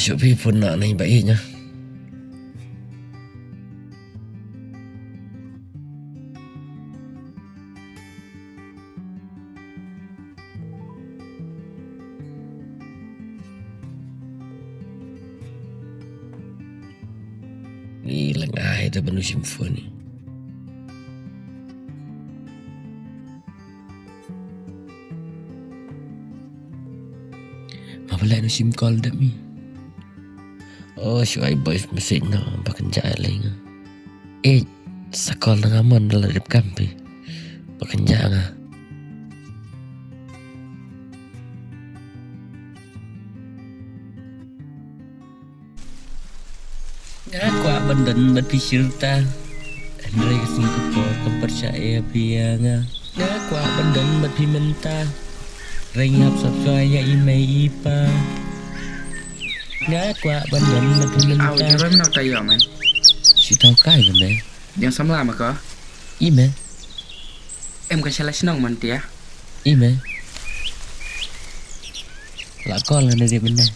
Shopee pun nak naik baiknya. Ni lengah itu penuh simfoni. Apa lah SIM call dah mi? Syuai boys message na pakai jalan. Sakol na ngaman dalam dep kampi. Pakai jalan. Aku abandan berpikir ta. Andai Singapura kepercaya bianga. Aku abandan berpimenta. Ring up subscribe ya email ipa. Aku abandan berpimenta. Audio nào tay rồi mày? Chị tao cái rồi mày. Yang sama lama kah? Ime. Em kan salah senang man tia. Ime. Lah call là nơi bên đây.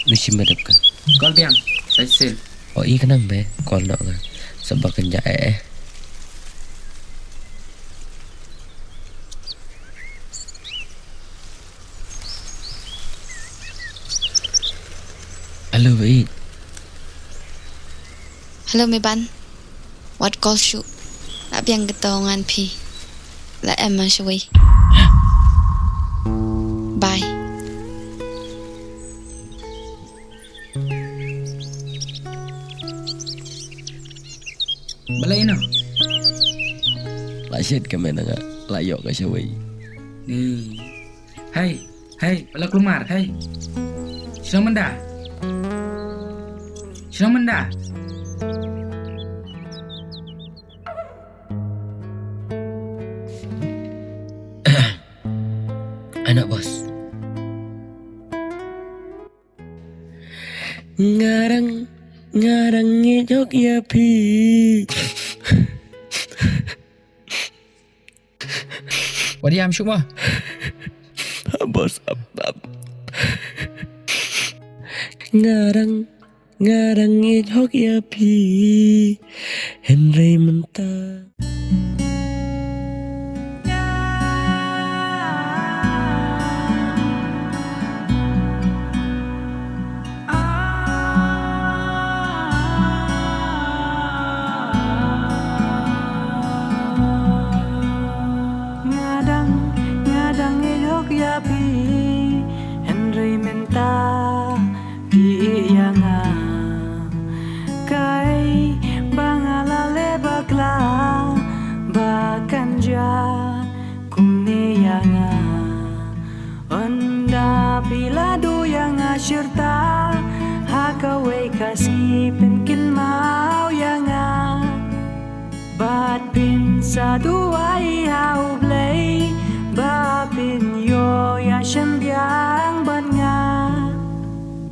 Nusim badap ka. Call biang. Saya sen. Kenang be. Call nak ka. Sebab kerja Hello, Wei. Hello, Meban. What calls you? Đã biang cái tàu ngàn phi. Là em mà shui. Bye. Balai no. Lại shit ka men nga. Layo ka siya, Wei. Ni. Hey, balak lumar, hey. Sino manda? Anak bos. Ngarang ngejok ya pi. Wadiam semua. Bos apa? Ngarang ngejok ya pi. Henry mentah. Henry minta diiyanga kai bangalale bakla bakanja kumniyanga onda pila duyanga syirta hakaway kasi pinkin mau yanga bat pin sa duai hau blay Bapin yo ya sembiang banya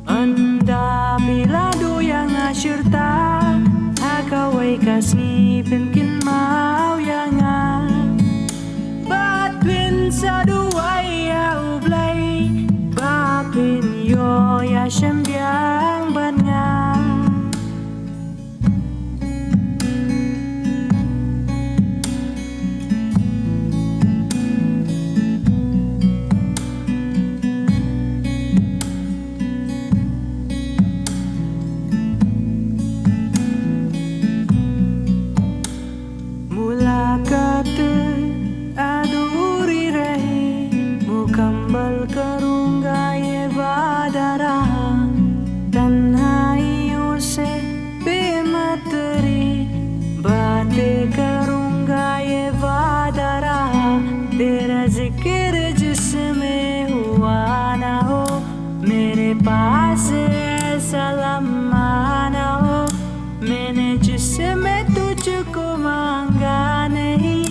Anda bila do yang asyirta Hakaway kasi pinkin mau yang Bapin sa duay ya ublay Bapin yo ya sembiang banya तेरा जिक्र जिसमें हुआ ना हो मेरे पास ऐसा लम्हा ना हो मैंने जिसमें तुझको मांगा नहीं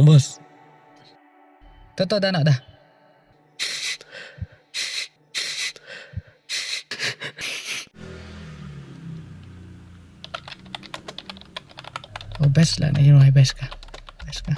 Sayang bos. Tahu dah nak dah. Oh best lah, nak best kah? Best kah?